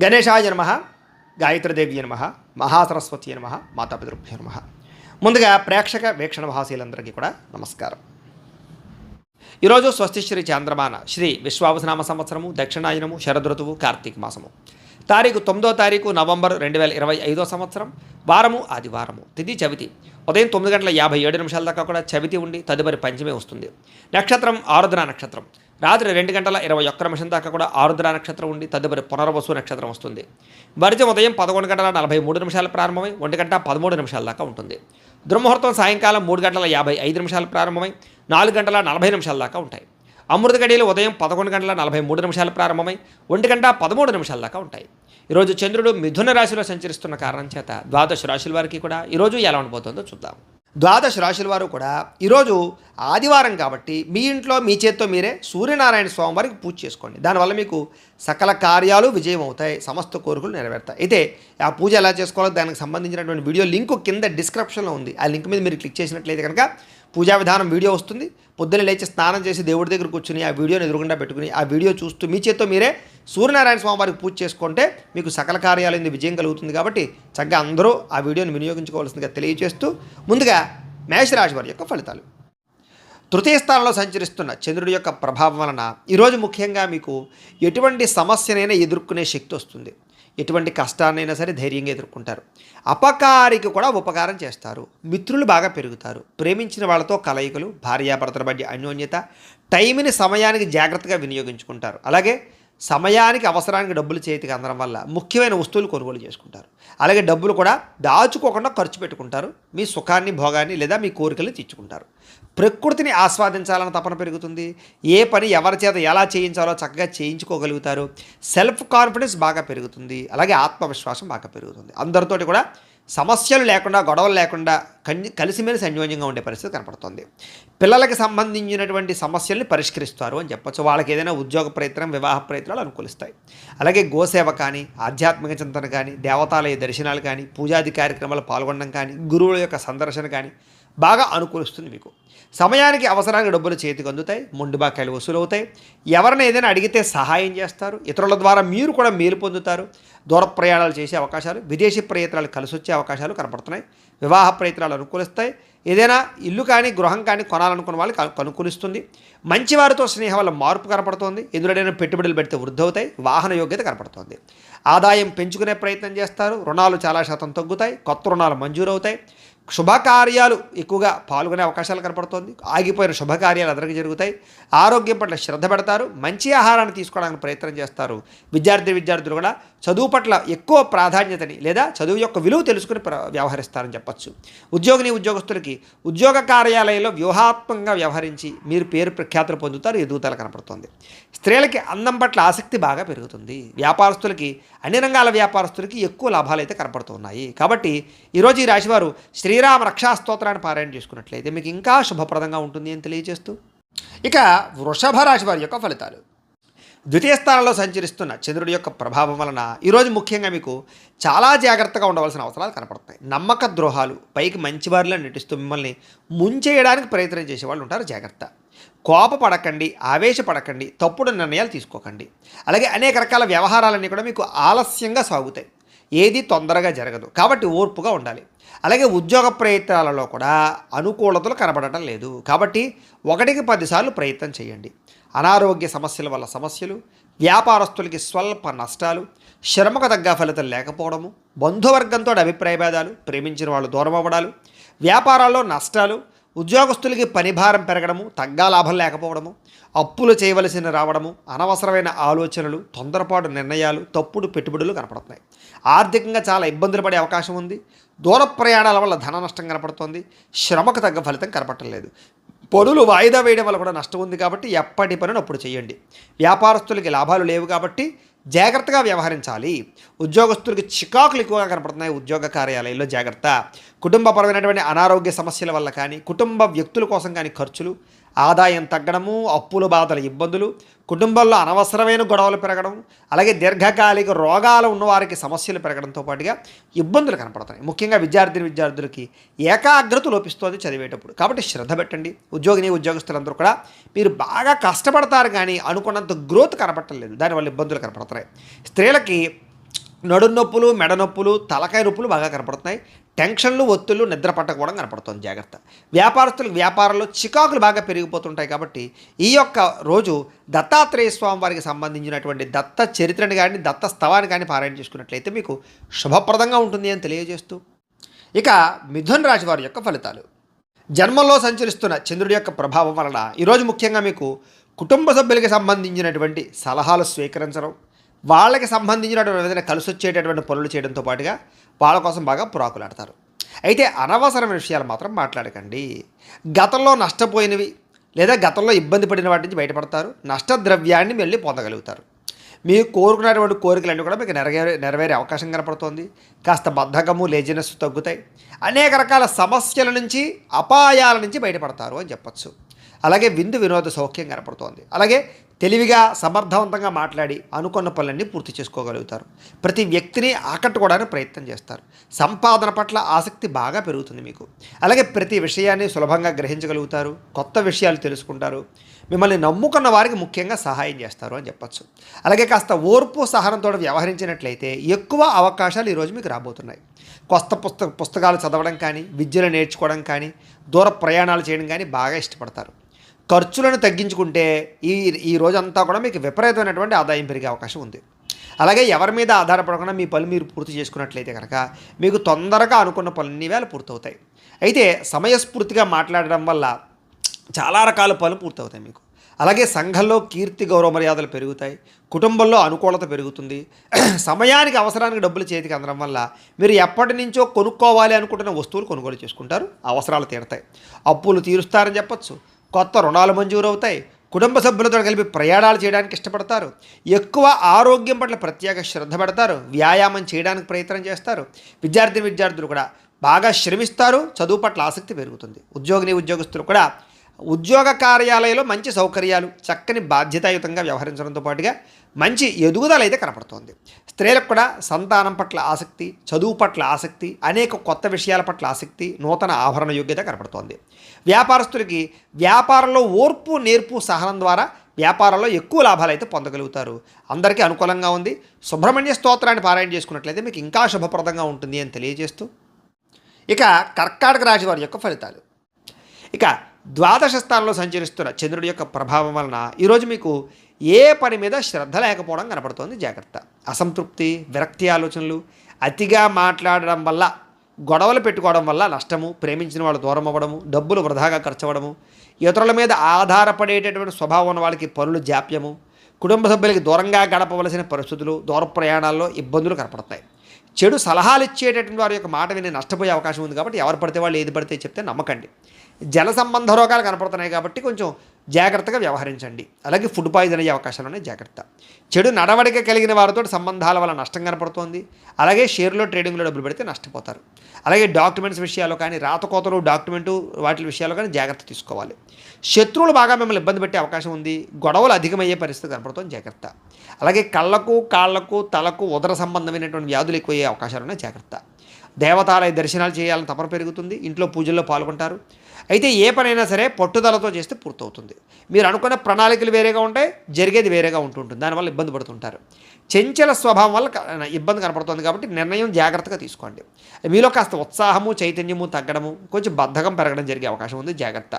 గణేశాయ నమః, గాయత్రీదేవి నమః, మహాసరస్వతి నమః, మాతాపితృభ్యో నమః. ముందుగా ప్రేక్షక వీక్షణ మహాశీలందరికీ కూడా నమస్కారం. ఈరోజు స్వస్తి శ్రీ చాంద్రమాన శ్రీ విశ్వావసనామ సంవత్సరము, దక్షిణాయనము, శరదృతువు, కార్తీక మాసము. తారీఖు 9 నవంబర్ 2025 సంవత్సరం. వారము ఆదివారము. తిథి చవితి. ఉదయం 9:57 దాకా కూడా చవితి ఉండి తదుపరి పంచమే వస్తుంది. నక్షత్రం ఆరుద్ర నక్షత్రం. రాత్రి 2:21 దాకా కూడా ఆరుద్ర నక్షత్రం ఉండి తదుపరి పునర్వసు నక్షత్రం వస్తుంది. వర్జం ఉదయం 11:43 ప్రారంభమై 1:13 దాకా ఉంటుంది. దుర్ముహూర్తం సాయంకాలం 3:55 ప్రారంభమై 4:40 దాకా ఉంటాయి. అమృత గడియలు ఉదయం 11:43 ప్రారంభమై 1:13 దాకా ఉంటాయి. ఈరోజు చంద్రుడు మిథున రాశిలో సంచరిస్తున్న కారణం చేత ద్వాదశ రాశుల వారికి కూడా ఈరోజు ఎలా ఉండబోతుందో చూద్దాం. ద్వాదశ రాశుల వారు కూడా ఈరోజు ఆదివారం కాబట్టి మీ ఇంట్లో మీ చేత్తో మీరే సూర్యనారాయణ స్వామి వారికి పూజ చేసుకోండి. దానివల్ల మీకు సకల కార్యాలు విజయం అవుతాయి, సమస్త కోరికలు నెరవేరుతాయి. అయితే ఆ పూజ ఎలా చేసుకోవాలో దానికి సంబంధించినటువంటి వీడియో లింక్ కింద డిస్క్రిప్షన్లో ఉంది. ఆ లింక్ మీద మీరు క్లిక్ చేసినట్లయితే కనుక పూజా విధానం వీడియో వస్తుంది. పొద్దున్న లేచి స్నానం చేసి దేవుడి దగ్గర కూర్చుని ఆ వీడియోని ఎదురుగుండా పెట్టుకుని ఆ వీడియో చూస్తూ మీ చేత్తో మీరే సూర్యనారాయణ స్వామి వారికి పూజ చేసుకుంటే మీకు సకల కార్యాలయంలో విజయం కలుగుతుంది. కాబట్టి చక్కగా అందరూ ఆ వీడియోని వినియోగించుకోవాల్సిందిగా తెలియజేస్తూ ముందుగా మేషరాశి వారి యొక్క ఫలితాలు. తృతీయ స్థానంలో సంచరిస్తున్న చంద్రుడి యొక్క ప్రభావం వలన ఈరోజు ముఖ్యంగా మీకు ఎటువంటి సమస్యనైనా ఎదుర్కొనే శక్తి వస్తుంది. ఎటువంటి కష్టాన్నైనా సరే ధైర్యంగా ఎదుర్కొంటారు. అపకారికి కూడా ఉపకారం చేస్తారు. మిత్రులు బాగా పెరుగుతారు. ప్రేమించిన వాళ్ళతో కలయికలు, భార్యాభర్తల మధ్య అన్యోన్యత, టైంని సమయానికి జాగ్రత్తగా వినియోగించుకుంటారు. అలాగే సమయానికి అవసరానికి డబ్బులు చేతికి అందడం వల్ల ముఖ్యమైన వస్తువులు కొనుగోలు చేసుకుంటారు. అలాగే డబ్బులు కూడా దాచుకోకుండా ఖర్చు పెట్టుకుంటారు. మీ సుఖాన్ని, భోగాన్ని లేదా మీ కోరికలు తీర్చుకుంటారు. ప్రకృతిని ఆస్వాదించాలని తపన పెరుగుతుంది. ఏ పని ఎవరి చేత ఎలా చేయించాలో చక్కగా చేయించుకోగలుగుతారు. సెల్ఫ్ కాన్ఫిడెన్స్ బాగా పెరుగుతుంది. అలాగే ఆత్మవిశ్వాసం బాగా పెరుగుతుంది. అందరితోటి కూడా సమస్యలు లేకుండా, గొడవలు లేకుండా కలిసిమెలిసి అన్యోన్యంగా ఉండే పరిస్థితి కనపడుతుంది. పిల్లలకి సంబంధించినటువంటి సమస్యల్ని పరిష్కరిస్తారు అని చెప్పచ్చు. వాళ్ళకి ఏదైనా ఉద్యోగ ప్రయత్నం, వివాహ ప్రయత్నాలు అనుకూలిస్తాయి. అలాగే గోసేవ కానీ, ఆధ్యాత్మిక చింతన కానీ, దేవతాలయ దర్శనాలు కానీ, పూజాది కార్యక్రమాలు పాల్గొనడం కానీ, గురువుల యొక్క సందర్శన కానీ బాగా అనుకూలిస్తుంది. మీకు సమయానికి అవసరానికి డబ్బులు చేతికి అందుతాయి. మొండి బాకాయలు వసూలవుతాయి. ఎవరిని ఏదైనా అడిగితే సహాయం చేస్తారు. ఇతరుల ద్వారా మీరు కూడా మేలు పొందుతారు. దూర ప్రయాణాలు చేసే అవకాశాలు, విదేశీ ప్రయత్నాలు కలిసి వచ్చే అవకాశాలు కనపడుతున్నాయి. వివాహ ప్రయత్నాలు అనుకూలిస్తాయి. ఏదైనా ఇల్లు కానీ, గృహం కానీ కొనాలనుకున్న వాళ్ళకి అనుకూలిస్తుంది. మంచివారితో స్నేహం వల్ల మార్పు కనపడుతోంది. ఎదురుడైన పెట్టుబడులు పెడితే వృద్ధి అవుతాయి. వాహన యోగ్యత కనపడుతోంది. ఆదాయం పెంచుకునే ప్రయత్నం చేస్తారు. రుణాలు చాలా శాతం తగ్గుతాయి. కొత్త రుణాలు మంజూరు అవుతాయి. శుభకార్యాలు ఎక్కువగా పాల్గొనే అవకాశాలు కనపడుతోంది. ఆగిపోయిన శుభకార్యాలు అందరికీ జరుగుతాయి. ఆరోగ్యం పట్ల శ్రద్ధ పెడతారు. మంచి ఆహారాన్ని తీసుకోవడానికి ప్రయత్నం చేస్తారు. విద్యార్థులు కూడా చదువు పట్ల ఎక్కువ ప్రాధాన్యతని లేదా చదువు యొక్క విలువ తెలుసుకుని వ్యవహరిస్తారని చెప్పచ్చు. ఉద్యోగస్తులకి ఉద్యోగ కార్యాలయంలో వ్యూహాత్మకంగా వ్యవహరించి మీరు పేరు ప్రఖ్యాతులు పొందుతారు. ఎదుగుదల కనపడుతుంది. స్త్రీలకి అందం పట్ల ఆసక్తి బాగా పెరుగుతుంది. వ్యాపారస్తులకి, అన్ని రంగాల వ్యాపారస్తులకి ఎక్కువ లాభాలు అయితే కనపడుతున్నాయి. కాబట్టి ఈరోజు ఈ రాశివారు శ్రీరామ రక్షా స్తోత్రాన్ని పారాయణ చేసుకున్నట్లయితే మీకు ఇంకా శుభప్రదంగా ఉంటుంది అని తెలియజేస్తూ ఇక వృషభ రాశి వారి యొక్క ఫలితాలు. ద్వితీయ స్థానంలో సంచరిస్తున్న చంద్రుడి యొక్క ప్రభావం వలన ఈరోజు ముఖ్యంగా మీకు చాలా జాగ్రత్తగా ఉండవలసిన అవసరాలు కనపడుతున్నాయి. నమ్మక ద్రోహాలు, పైకి మంచివారిలో నటిస్తూ మిమ్మల్ని ముంచేయడానికి ప్రయత్నం చేసేవాళ్ళు ఉంటారు. జాగ్రత్త. కోపపడకండి, ఆవేశపడకండి, తప్పుడు నిర్ణయాలు తీసుకోకండి. అలాగే అనేక రకాల వ్యవహారాలన్నీ కూడా మీకు ఆలస్యంగా సాగుతాయి. ఏది తొందరగా జరగదు. కాబట్టి ఓర్పుగా ఉండాలి. అలాగే ఉద్యోగ ప్రయత్నాలలో కూడా అనుకూలతలు కనబడటం లేదు. కాబట్టి 1కి 10 సార్లు ప్రయత్నం చేయండి. అనారోగ్య సమస్యల వల్ల సమస్యలు, వ్యాపారస్తులకి స్వల్ప నష్టాలు, శ్రమకు తగ్గ ఫలితం లేకపోవడము, బంధువర్గంతో అభిప్రాయ భేదాలు, ప్రేమించిన వాళ్ళు దూరం అవ్వడాలు, వ్యాపారాల్లో నష్టాలు, ఉద్యోగస్తులకి పనిభారం పెరగడము, తగ్గా లాభం లేకపోవడము, అప్పులు చేయవలసిన రావడము, అనవసరమైన ఆలోచనలు, తొందరపాటు నిర్ణయాలు, తప్పుడు పెట్టుబడులు కనపడుతున్నాయి. ఆర్థికంగా చాలా ఇబ్బందులు పడే అవకాశం ఉంది. దూర ప్రయాణాల వల్ల ధన నష్టం కనపడుతోంది. శ్రమకు తగ్గ ఫలితం కనపడటం లేదు. పనులు వాయిదా వేయడం వల్ల కూడా నష్టం ఉంది. కాబట్టి ఎప్పటి పనులు అప్పుడు చేయండి. వ్యాపారస్తులకి లాభాలు లేవు కాబట్టి జాగ్రత్తగా వ్యవహరించాలి. ఉద్యోగస్తులకి చికాకులు ఎక్కువగా కనపడుతున్నాయి. ఉద్యోగ కార్యాలయంలో జాగ్రత్త. కుటుంబపరమైనటువంటి అనారోగ్య సమస్యల వల్ల కానీ, కుటుంబ వ్యక్తుల కోసం కానీ ఖర్చులు, ఆదాయం తగ్గడము, అప్పుల బాధల ఇబ్బందులు, కుటుంబంలో అనవసరమైన గొడవలు పెరగడం, అలాగే దీర్ఘకాలిక రోగాలు ఉన్నవారికి సమస్యలు పెరగడంతో పాటుగా ఇబ్బందులు కనపడుతున్నాయి. ముఖ్యంగా విద్యార్థులకి ఏకాగ్రత లోపిస్తుంది చదివేటప్పుడు. కాబట్టి శ్రద్ధ పెట్టండి. ఉద్యోగస్తులందరూ కూడా మీరు బాగా కష్టపడతారు కానీ అనుకున్నంత గ్రోత్ కనపడటం లేదు. దానివల్ల ఇబ్బందులు కనపడుతున్నాయి. స్త్రీలకి నడుము నొప్పులు, మెడ నొప్పులు, తలకాయ నొప్పులు బాగా కనపడుతున్నాయి. టెన్షన్లు, ఒత్తిళ్లు, నిద్ర పట్టకపోవడం కనపడుతుంది. జాగ్రత్త. వ్యాపారస్తులకు వ్యాపారంలో చికాకులు బాగా పెరిగిపోతుంటాయి కాబట్టి ఈ యొక్క రోజు దత్తాత్రేయ స్వామి వారికి సంబంధించినటువంటి దత్త చరిత్రని కానీ దత్త స్తవాన్ని కానీ పారాయణ చేసుకున్నట్లయితే మీకు శుభప్రదంగా ఉంటుంది అని తెలియజేస్తూ, ఇక మిథున రాశి వారి యొక్క ఫలితాలు. జన్మంలో సంచరిస్తున్న చంద్రుడి యొక్క ప్రభావం వలన ఈరోజు ముఖ్యంగా మీకు కుటుంబ సభ్యులకి సంబంధించినటువంటి సలహాలు స్వీకరించడం, వాళ్ళకి సంబంధించినటువంటి ఏదైనా కలిసి వచ్చేటటువంటి పనులు చేయడంతో పాటుగా వాళ్ళ కోసం బాగా పురాకులాడతారు. అయితే అనవసరమైన విషయాలు మాత్రం మాట్లాడకండి. గతంలో నష్టపోయినవి లేదా గతంలో ఇబ్బంది పడిన వాటి నుంచి బయటపడతారు. నష్టద్రవ్యాన్ని మళ్ళీ పొందగలుగుతారు. మీరు కోరుకున్నటువంటి కోరికలన్నీ కూడా మీకు నెరవేరే అవకాశం కనపడుతోంది. కాస్త బద్ధకము, లేజినెస్ తగ్గుతాయి. అనేక రకాల సమస్యల నుంచి, అపాయాల నుంచి బయటపడతారు అని చెప్పచ్చు. అలాగే విందు వినోద సౌఖ్యం కనపడుతోంది. అలాగే తెలివిగా, సమర్థవంతంగా మాట్లాడి అనుకున్న పనులన్నీ పూర్తి చేసుకోగలుగుతారు. ప్రతి వ్యక్తిని ఆకట్టుకోవడానికి ప్రయత్నం చేస్తారు. సంపాదన పట్ల ఆసక్తి బాగా పెరుగుతుంది మీకు. అలాగే ప్రతి విషయాన్ని సులభంగా గ్రహించగలుగుతారు. కొత్త విషయాలు తెలుసుకుంటారు. మిమ్మల్ని నమ్ముకున్న వారికి ముఖ్యంగా సహాయం చేస్తారు అని చెప్పచ్చు. అలాగే కాస్త ఓర్పు, సహనంతో వ్యవహరించినట్లయితే ఎక్కువ అవకాశాలు ఈరోజు మీకు రాబోతున్నాయి. కొత్త పుస్తకాలు చదవడం కానీ, విద్యను నేర్చుకోవడం కానీ, దూర ప్రయాణాలు చేయడం కానీ బాగా ఇష్టపడతారు. ఖర్చులను తగ్గించుకుంటే ఈ రోజంతా కూడా మీకు విపరీతమైనటువంటి ఆదాయం పెరిగే అవకాశం ఉంది. అలాగే ఎవరి మీద ఆధారపడకుండా మీ పనులు మీరు పూర్తి చేసుకున్నట్లయితే కనుక మీకు తొందరగా అనుకున్న పనులన్నీ వేళ పూర్తవుతాయి. అయితే సమయస్ఫూర్తిగా మాట్లాడడం వల్ల చాలా రకాల పనులు పూర్తవుతాయి మీకు. అలాగే సంఘంలో కీర్తి, గౌరవ మర్యాదలు పెరుగుతాయి. కుటుంబంలో అనుకూలత పెరుగుతుంది. సమయానికి, అవసరానికి డబ్బులు చేతికి అందడం వల్ల మీరు ఎప్పటి నుంచో కొనుక్కోవాలి అనుకుంటున్న వస్తువులు కొనుగోలు చేసుకుంటారు. అవసరాలు తీరుతాయి. అప్పులు తీరుస్తారని చెప్పచ్చు. కొత్త రుణాలు మంజూరు అవుతాయి. కుటుంబ సభ్యులతో కలిపి ప్రయాణాలు చేయడానికి ఇష్టపడతారు. ఎక్కువ ఆరోగ్యం పట్ల ప్రత్యేక శ్రద్ధ పెడతారు. వ్యాయామం చేయడానికి ప్రయత్నం చేస్తారు. విద్యార్థులు కూడా బాగా శ్రమిస్తారు. చదువు పట్ల ఆసక్తి పెరుగుతుంది. ఉద్యోగస్తులు కూడా ఉద్యోగ కార్యాలయంలో మంచి సౌకర్యాలు, చక్కని బాధ్యతాయుతంగా వ్యవహరించడంతో పాటుగా మంచి ఎదుగుదల అయితే కనపడుతోంది. స్త్రీలకు కూడా సంతానం పట్ల ఆసక్తి, చదువు పట్ల ఆసక్తి, అనేక కొత్త విషయాల పట్ల ఆసక్తి, నూతన ఆభరణ యోగ్యత కనపడుతోంది. వ్యాపారస్తులకి వ్యాపారంలో ఓర్పు, నేర్పు, సహనం ద్వారా వ్యాపారంలో ఎక్కువ లాభాలు అయితే పొందగలుగుతారు. అందరికీ అనుకూలంగా ఉంది. సుబ్రహ్మణ్య స్తోత్రాన్ని పారాయణ చేసుకున్నట్లయితే మీకు ఇంకా శుభప్రదంగా ఉంటుంది అని తెలియజేస్తూ, ఇక కర్కాటక రాశి వారి యొక్క ఫలితాలు. ఇక ద్వాదశ స్థానంలో సంచరిస్తున్న చంద్రుడి యొక్క ప్రభావం వలన ఈరోజు మీకు ఏ పని మీద శ్రద్ధ లేకపోవడం కనపడుతోంది. జాగ్రత్త. అసంతృప్తి, విరక్తి ఆలోచనలు, అతిగా మాట్లాడడం వల్ల, గొడవలు పెట్టుకోవడం వల్ల నష్టము, ప్రేమించిన వాళ్ళు దూరం అవ్వడము, డబ్బులు వృధాగా ఖర్చు అవ్వడము, ఇతరుల మీద ఆధారపడేటటువంటి స్వభావం ఉన్న వాళ్ళకి పనులు జాప్యము, కుటుంబ సభ్యులకి దూరంగా గడపవలసిన పరిస్థితులు, దూర ప్రయాణాల్లో ఇబ్బందులు కనపడతాయి. చెడు సలహాలు ఇచ్చేటటువంటి వారి యొక్క మాట విని నష్టపోయే అవకాశం ఉంది కాబట్టి ఎవరు పడితే వాళ్ళు ఏది పడితే చెప్తే నమ్మకండి. జల సంబంధ రోగాలు కనపడుతున్నాయి కాబట్టి కొంచెం జాగ్రత్తగా వ్యవహరించండి. అలాగే ఫుడ్ పాయిజన్ అయ్యే అవకాశాలు ఉన్నాయి. జాగ్రత్త. చెడు నడవడిక కలిగిన వారితో సంబంధాల వల్ల నష్టం కనపడుతోంది. అలాగే షేర్లో, ట్రేడింగ్లో డబ్బులు పెడితే నష్టపోతారు. అలాగే డాక్యుమెంట్స్ విషయాల్లో కానీ, రాతకోతలు, డాక్యుమెంటు వాటి విషయాల్లో కానీ జాగ్రత్త తీసుకోవాలి. శత్రువులు బాగా మిమ్మల్ని ఇబ్బంది పెట్టే అవకాశం ఉంది. గొడవలు అధికమయ్యే పరిస్థితి కనపడుతుంది. జాగ్రత్త. అలాగే కళ్ళకు, కాళ్లకు, తలకు, ఉదర సంబంధమైనటువంటి వ్యాధులు ఎక్కువయ్యే అవకాశాలు ఉన్నాయి. జాగ్రత్త. దేవతాలయ దర్శనాలు చేయాలని తపన పెరుగుతుంది. ఇంట్లో పూజల్లో పాల్గొంటారు. అయితే ఏ పనైనా సరే పట్టుదలతో చేస్తే పూర్తవుతుంది. మీరు అనుకున్న ప్రణాళికలు వేరేగా ఉంటాయి, జరిగేది వేరేగా ఉంటుంటుంది. దానివల్ల ఇబ్బంది పడుతుంటారు. చంచల స్వభావం వల్ల ఇబ్బంది కనపడుతుంది కాబట్టి నిర్ణయం జాగ్రత్తగా తీసుకోండి. మీలో కాస్త ఉత్సాహము, చైతన్యము తగ్గడము, కొంచెం బద్ధకం పెరగడం జరిగే అవకాశం ఉంది. జాగ్రత్త.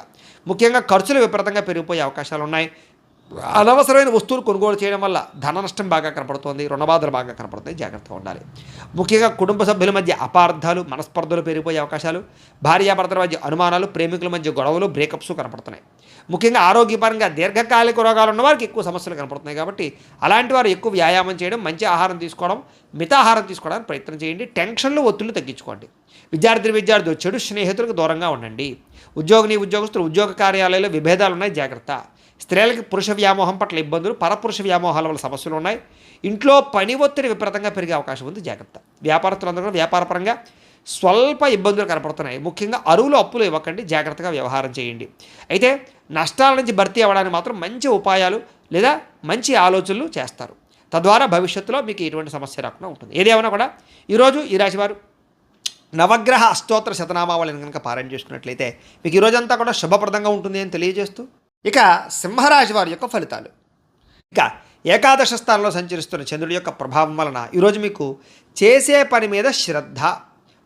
ముఖ్యంగా ఖర్చులు విపరీతంగా పెరిగిపోయే అవకాశాలు ఉన్నాయి. అనవసరమైన వస్తువులు కొనుగోలు చేయడం వల్ల ధన నష్టం బాగా కనపడుతోంది. రుణబాధలు బాగా కనపడుతుంది. జాగ్రత్తగా ఉండాలి. ముఖ్యంగా కుటుంబ సభ్యుల మధ్య అపార్థాలు, మనస్పర్ధలు పెరిగిపోయే అవకాశాలు, భార్యాభర్తల మధ్య అనుమానాలు, ప్రేమికుల మధ్య గొడవలు, బ్రేకప్స్ కనపడుతున్నాయి. ముఖ్యంగా ఆరోగ్యపరంగా దీర్ఘకాలిక రోగాలు ఉన్న వారికి ఎక్కువ సమస్యలు కనపడుతున్నాయి కాబట్టి అలాంటి వారు ఎక్కువ వ్యాయామం చేయడం, మంచి ఆహారం తీసుకోవడం, మితాహారం తీసుకోవడానికి ప్రయత్నం చేయండి. టెన్షన్లు, ఒత్తిళ్లు తగ్గించుకోండి. విద్యార్థులు చెడు స్నేహితులకు దూరంగా ఉండండి. ఉద్యోగస్తులు ఉద్యోగ కార్యాలయాల్లో విభేదాలు ఉన్నాయి. జాగ్రత్త. స్త్రీలకి పురుష వ్యామోహం పట్ల ఇబ్బందులు, పరపురుష వ్యామోహాల వల్ల సమస్యలు ఉన్నాయి. ఇంట్లో పని ఒత్తిడి విపరీతంగా పెరిగే అవకాశం ఉంది. జాగ్రత్త. వ్యాపారస్తులందరూ కూడా వ్యాపారపరంగా స్వల్ప ఇబ్బందులు కనపడుతున్నాయి. ముఖ్యంగా అరువులు, అప్పులు ఇవ్వకండి. జాగ్రత్తగా వ్యవహారం చేయండి. అయితే నష్టాల నుంచి భర్తీ అవ్వడానికి మాత్రం మంచి ఉపాయాలు లేదా మంచి ఆలోచనలు చేస్తారు. తద్వారా భవిష్యత్తులో మీకు ఎటువంటి సమస్య రాకుండా ఉంటుంది. ఏదేమైనా కూడా ఈరోజు ఈ రాశివారు నవగ్రహ అష్టోత్తర శతనామావళిని కనుక పారాయణ చేసుకున్నట్లయితే మీకు ఈరోజంతా కూడా శుభప్రదంగా ఉంటుంది అని తెలియజేస్తూ, ఇక సింహరాశి వారి యొక్క ఫలితాలు. ఇక ఏకాదశ స్థానంలో సంచరిస్తున్న చంద్రుడి యొక్క ప్రభావం వలన ఈరోజు మీకు చేసే పని మీద శ్రద్ధ,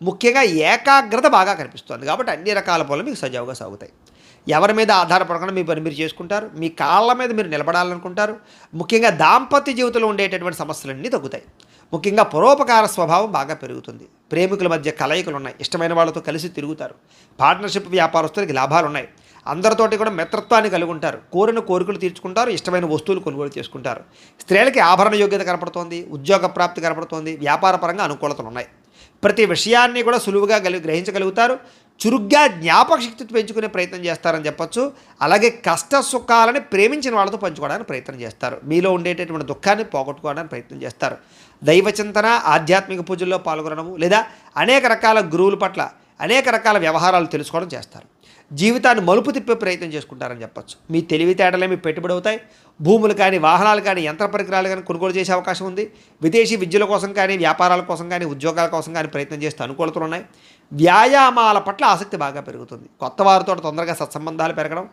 ముఖ్యంగా ఏకాగ్రత బాగా కనిపిస్తుంది. కాబట్టి అన్ని రకాల పనులు మీకు సజావుగా సాగుతాయి. ఎవరి మీద ఆధారపడకుండా మీ పని మీరు చేసుకుంటారు. మీ కాళ్ళ మీద మీరు నిలబడాలనుకుంటారు. ముఖ్యంగా దాంపత్య జీవితంలో ఉండేటటువంటి సమస్యలన్నీ తగ్గుతాయి. ముఖ్యంగా పరోపకార స్వభావం బాగా పెరుగుతుంది. ప్రేమికుల మధ్య కలయికలు ఉన్నాయి. ఇష్టమైన వాళ్ళతో కలిసి తిరుగుతారు. పార్ట్నర్షిప్ వ్యాపారస్తులకి లాభాలు ఉన్నాయి. అందరితోటి కూడా మిత్రత్వాన్ని కలిగి ఉంటారు. కోరిన కోరికలు తీర్చుకుంటారు. ఇష్టమైన వస్తువులు కొనుగోలు చేసుకుంటారు. స్త్రీలకి ఆభరణ యోగ్యత కనపడుతోంది. ఉద్యోగ ప్రాప్తి కనపడుతోంది. వ్యాపార పరంగా అనుకూలతలు ఉన్నాయి. ప్రతి విషయాన్ని కూడా సులువుగా గ్రహించగలుగుతారు. చురుగ్గా జ్ఞాపక శక్తి పెంచుకునే ప్రయత్నం చేస్తారని చెప్పొచ్చు. అలాగే కష్ట సుఖాలని ప్రేమించిన వాళ్ళతో పంచుకోవడానికి ప్రయత్నం చేస్తారు. మీలో ఉండేటటువంటి దుఃఖాన్ని పోగొట్టుకోవడానికి ప్రయత్నం చేస్తారు. దైవ చింతన, ఆధ్యాత్మిక పూజల్లో పాల్గొనడము లేదా అనేక రకాల గురువుల పట్ల అనేక రకాల వ్యవహారాలు తెలుసుకోవడం చేస్తారు. జీవితాన్ని మలుపు తిప్పే ప్రయత్నం చేసుకుంటారని చెప్పొచ్చు. మీ తెలివితేటలే మీ పెట్టుబడి అవుతాయి. భూములు కానీ, వాహనాలు కానీ, యంత్ర పరికరాలు కానీ కొనుగోలు చేసే అవకాశం ఉంది. విదేశీ విద్యల కోసం కానీ, వ్యాపారాల కోసం కానీ, ఉద్యోగాల కోసం కానీ ప్రయత్నం చేస్తూ అనుకూలతలు ఉన్నాయి. వ్యాయామాల పట్ల ఆసక్తి బాగా పెరుగుతుంది. కొత్త వారితో తొందరగా సత్సంబంధాలు పెరగడం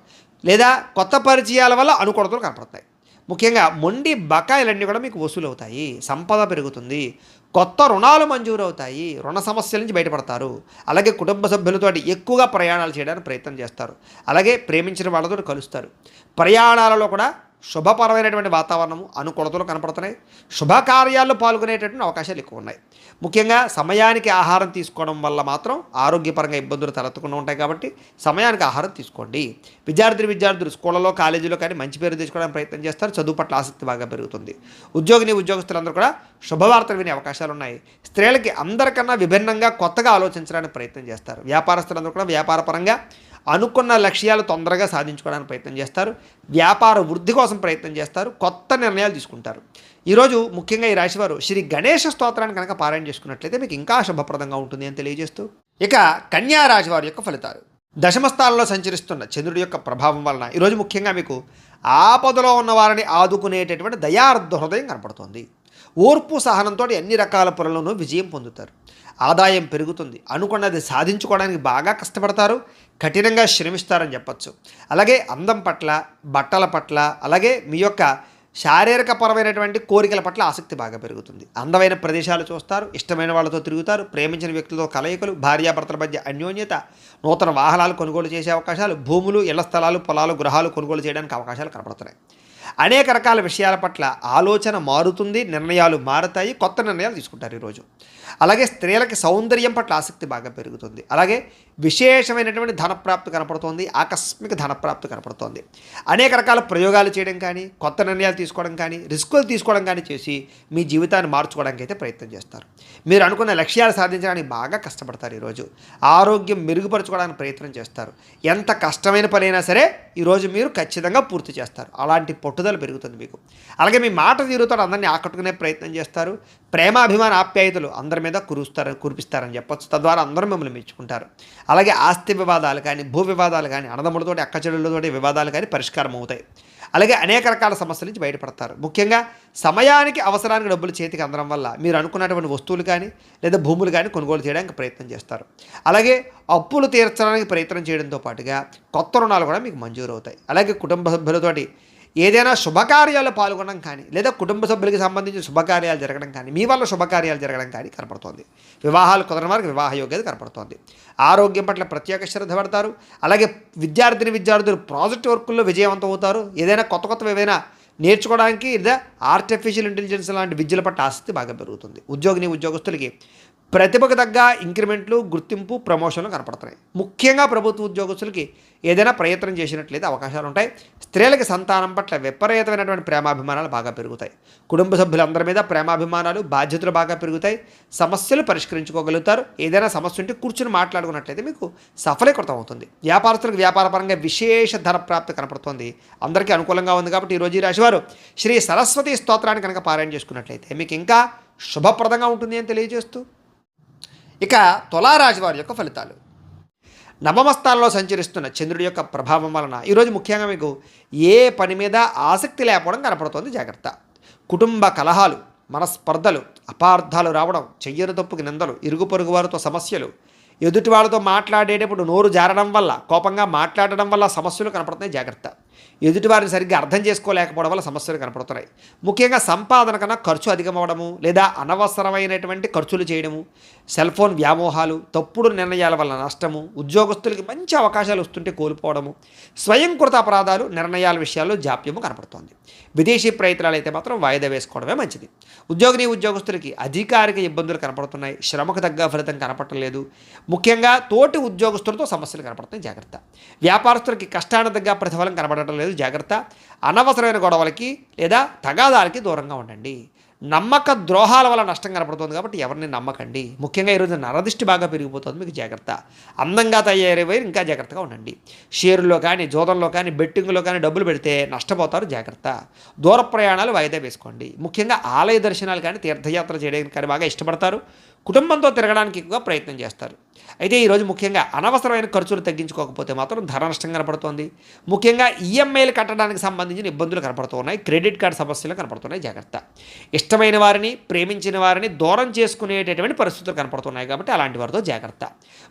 లేదా కొత్త పరిచయాల వల్ల అనుకూలతలు కనపడతాయి. ముఖ్యంగా మొండి బకాయిలన్నీ కూడా మీకు వసూలు అవుతాయి. సంపద పెరుగుతుంది. కొత్త రుణాలు మంజూరు అవుతాయి. రుణ సమస్యల నుంచి బయటపడతారు. అలాగే కుటుంబ సభ్యులతో ఎక్కువగా ప్రయాణాలు చేయడానికి ప్రయత్నం చేస్తారు. అలాగే ప్రేమించిన వాళ్ళతో కలుస్తారు. ప్రయాణాలలో కూడా శుభపరమైనటువంటి వాతావరణము, అనుకూలతలు కనపడుతున్నాయి. శుభకార్యాల్లో పాల్గొనేటటువంటి అవకాశాలు ఎక్కువ ఉన్నాయి. ముఖ్యంగా సమయానికి ఆహారం తీసుకోవడం వల్ల మాత్రం ఆరోగ్యపరంగా ఇబ్బందులు తలెత్తకుండా ఉంటాయి. కాబట్టి సమయానికి ఆహారం తీసుకోండి. విద్యార్థులు స్కూళ్ళలో, కాలేజీలో కానీ మంచి పేరు తెచ్చుకోవడానికి ప్రయత్నం చేస్తారు. చదువు పట్ల ఆసక్తి బాగా పెరుగుతుంది. ఉద్యోగస్తులందరూ కూడా శుభవార్తలు వినే అవకాశాలు ఉన్నాయి. స్త్రీలకి అందరికన్నా విభిన్నంగా కొత్తగా ఆలోచించడానికి ప్రయత్నం చేస్తారు. వ్యాపారస్తులందరూ కూడా వ్యాపారపరంగా అనుకున్న లక్ష్యాలు తొందరగా సాధించుకోవడానికి ప్రయత్నం చేస్తారు. వ్యాపార వృద్ధి కోసం ప్రయత్నం చేస్తారు. కొత్త నిర్ణయాలు తీసుకుంటారు. ఈరోజు ముఖ్యంగా ఈ రాశివారు శ్రీ గణేష స్తోత్రాన్ని కనుక పారాయణ చేసుకున్నట్లయితే మీకు ఇంకా శుభప్రదంగా ఉంటుంది అని తెలియజేస్తూ, ఇక కన్యా రాశి వారి యొక్క ఫలితాలు. దశమస్థానంలో సంచరిస్తున్న చంద్రుడి యొక్క ప్రభావం వలన ఈరోజు ముఖ్యంగా మీకు ఆపదలో ఉన్న వారిని ఆదుకునేటటువంటి దయార్ధ హృదయం కనపడుతుంది. ఓర్పు సహనంతో అన్ని రకాల పనులను విజయం పొందుతారు. ఆదాయం పెరుగుతుంది. అనుకున్నది సాధించుకోవడానికి బాగా కష్టపడతారు. కఠినంగా శ్రమిస్తారని చెప్పచ్చు. అలాగే అందం పట్ల, బట్టల పట్ల, అలాగే మీ యొక్క శారీరకపరమైనటువంటి కోరికల పట్ల ఆసక్తి బాగా పెరుగుతుంది. అందమైన ప్రదేశాలు చూస్తారు. ఇష్టమైన వాళ్ళతో తిరుగుతారు. ప్రేమించిన వ్యక్తులతో కలయికలు, భార్యాభర్తల మధ్య అన్యోన్యత, నూతన వాహనాలు కొనుగోలు చేసే అవకాశాలు, భూములు, ఇళ్ల స్థలాలు, పొలాలు, గృహాలు కొనుగోలు చేయడానికి అవకాశాలు కనపడుతున్నాయి. అనేక రకాల విషయాల పట్ల ఆలోచన మారుతుంది. నిర్ణయాలు మారుతాయి. కొత్త నిర్ణయాలు తీసుకుంటారు ఈరోజు. అలాగే స్త్రీలకి సౌందర్యం పట్ల ఆసక్తి బాగా పెరుగుతుంది. అలాగే విశేషమైనటువంటి ధనప్రాప్తి కనపడుతోంది. ఆకస్మిక ధనప్రాప్తి కనపడుతోంది. అనేక రకాల ప్రయోగాలు చేయడం కానీ, కొత్త నిర్ణయాలు తీసుకోవడం కానీ, రిస్కులు తీసుకోవడం కానీ చేసి మీ జీవితాన్ని మార్చుకోవడానికి అయితే ప్రయత్నం చేస్తారు. మీరు అనుకున్న లక్ష్యాలు సాధించడానికి బాగా కష్టపడతారు. ఈరోజు ఆరోగ్యం మెరుగుపరచుకోవడానికి ప్రయత్నం చేస్తారు. ఎంత కష్టమైన పనైనా సరే ఈరోజు మీరు ఖచ్చితంగా పూర్తి చేస్తారు. అలాంటి పట్టుదల పెరుగుతుంది మీకు. అలాగే మీ మాట తీరుతో అందరినీ ఆకట్టుకునే ప్రయత్నం చేస్తారు. ప్రేమాభిమాన ఆప్యాయతలు అందరి మీద కురిపిస్తారని చెప్పొచ్చు. తద్వారా అందరూ మిమ్మల్ని మెచ్చుకుంటారు. అలాగే ఆస్తి వివాదాలు కానీ, భూ వివాదాలు కానీ, అన్నదమ్ములతోటి, అక్కచెల్లెళ్ళతోటి వివాదాలు కానీ పరిష్కారం అవుతాయి. అలాగే అనేక రకాల సమస్యల నుంచి బయటపడతారు. ముఖ్యంగా సమయానికి అవసరానికి డబ్బులు చేతికి అందడం వల్ల మీరు అనుకున్నటువంటి వస్తువులు కానీ లేదా భూములు కానీ కొనుగోలు చేయడానికి ప్రయత్నం చేస్తారు. అలాగే అప్పులు తీర్చడానికి ప్రయత్నం చేయడంతో పాటుగా కొత్త రుణాలు కూడా మీకు మంజూరు అవుతాయి. అలాగే కుటుంబ సభ్యులతోటి ఏదైనా శుభకార్యాలు పాల్గొనడం కానీ లేదా కుటుంబ సభ్యులకి సంబంధించిన శుభకార్యాలు జరగడం కానీ, మీ వల్ల శుభకార్యాలు జరగడం కానీ కనపడుతోంది. వివాహాలు కుదరని వారికి వివాహ యోగ్యత కనపడుతోంది. ఆరోగ్యం పట్ల ప్రత్యేక శ్రద్ధ పడతారు. అలాగే విద్యార్థులు ప్రాజెక్ట్ వర్కుల్లో విజయవంతం అవుతారు. ఏదైనా కొత్త ఏవైనా నేర్చుకోవడానికి లేదా ఆర్టిఫిషియల్ ఇంటెలిజెన్స్ లాంటి విద్యల పట్ల ఆసక్తి బాగా పెరుగుతుంది. ఉద్యోగస్తులకి ప్రతిభకు తగ్గ ఇంక్రిమెంట్లు, గుర్తింపు, ప్రమోషన్లు కనపడుతున్నాయి. ముఖ్యంగా ప్రభుత్వ ఉద్యోగస్తులకి ఏదైనా ప్రయత్నం చేసినట్లయితే అవకాశాలు ఉంటాయి. స్త్రీలకి సంతానం పట్ల విపరీతమైనటువంటి ప్రేమాభిమానాలు బాగా పెరుగుతాయి. కుటుంబ సభ్యులందరి మీద ప్రేమాభిమానాలు, బాధ్యతలు బాగా పెరుగుతాయి. సమస్యలు పరిష్కరించుకోగలుగుతారు. ఏదైనా సమస్య ఉంటే కూర్చుని మాట్లాడుకున్నట్లయితే మీకు సఫలీకృతం అవుతుంది. వ్యాపారస్తులకు వ్యాపారపరంగా విశేష ధన ప్రాప్తి కనపడుతుంది. అందరికీ అనుకూలంగా ఉంది. కాబట్టి ఈరోజు ఈ రాశివారు శ్రీ సరస్వతి స్తోత్రాన్ని కనుక పారాయణ చేసుకున్నట్లయితే మీకు ఇంకా శుభప్రదంగా ఉంటుంది అని తెలియజేస్తూ, ఇక తులారాశి వారి యొక్క ఫలితాలు. నవమ స్థానంలో సంచరిస్తున్న చంద్రుడి యొక్క ప్రభావం వలన ఈరోజు ముఖ్యంగా మీకు ఏ పని మీద ఆసక్తి లేకపోవడం కనపడుతోంది. జాగ్రత్త. కుటుంబ కలహాలు, మనస్పర్ధలు, అపార్థాలు రావడం, చెయ్యని తప్పుకి నిందలు, ఇరుగు పొరుగు వారితో సమస్యలు, ఎదుటి వాళ్ళతో మాట్లాడేటప్పుడు నోరు జారడం వల్ల, కోపంగా మాట్లాడడం వల్ల సమస్యలు కనపడుతున్నాయి. జాగ్రత్త. ఎదుటివారిని సరిగ్గా అర్థం చేసుకోలేకపోవడం వల్ల సమస్యలు కనపడుతున్నాయి. ముఖ్యంగా సంపాదన కన్నా ఖర్చు అధికమవడము, లేదా అనవసరమైనటువంటి ఖర్చులు చేయడము, సెల్ ఫోన్ వ్యామోహాలు, తప్పుడు నిర్ణయాల వల్ల నష్టము, ఉద్యోగస్తులకి మంచి అవకాశాలు వస్తుంటే కోల్పోవడము, స్వయంకృత అపరాధాలు, నిర్ణయాల విషయాల్లో జాప్యము కనపడుతోంది. విదేశీ ప్రయత్నాలు అయితే మాత్రం వాయిదా వేసుకోవడమే మంచిది. ఉద్యోగస్తులకి అధికారిక ఇబ్బందులు కనపడుతున్నాయి. శ్రమకు తగ్గ ఫలితం కనపడలేదు. ముఖ్యంగా తోటి ఉద్యోగస్తులతో సమస్యలు కనపడుతున్నాయి, జాగ్రత్త. వ్యాపారస్తులకి కష్టానికి తగ్గ ప్రతిఫలం కనపడటం లేదు, జాగ్రత్త. అనవసరమైన గొడవలకి లేదా తగాదాలకి దూరంగా ఉండండి. నమ్మక ద్రోహాల వల్ల నష్టం కనపడుతుంది కాబట్టి ఎవరిని నమ్మకండి. ముఖ్యంగా ఈరోజు నరదిష్టి బాగా పెరిగిపోతుంది, మీకు జాగ్రత్త. అందంగా తయారయ్యే ఇంకా జాగ్రత్తగా ఉండండి. షేరుల్లో కానీ, జోదంలో కానీ, బెట్టింగ్లో కానీ డబ్బులు పెడితే నష్టపోతారు, జాగ్రత్త. దూర ప్రయాణాలు వాయిదా వేసుకోండి. ముఖ్యంగా ఆలయ దర్శనాలు కానీ, తీర్థయాత్ర చేయడానికి కానీ బాగా ఇష్టపడతారు. కుటుంబంతో తిరగడానికి ఎక్కువగా ప్రయత్నం చేస్తారు. అయితే ఈరోజు ముఖ్యంగా అనవసరమైన ఖర్చులు తగ్గించుకోకపోతే మాత్రం ధర నష్టం కనపడుతోంది. ముఖ్యంగా ఈఎంఐలు కట్టడానికి సంబంధించిన ఇబ్బందులు కనపడుతూ ఉన్నాయి. క్రెడిట్ కార్డు సమస్యలు కనపడుతున్నాయి, జాగ్రత్త. ఇష్టమైన వారిని, ప్రేమించిన వారిని దూరం చేసుకునేటటువంటి పరిస్థితులు కనపడుతున్నాయి కాబట్టి అలాంటి వారితో జాగ్రత్త.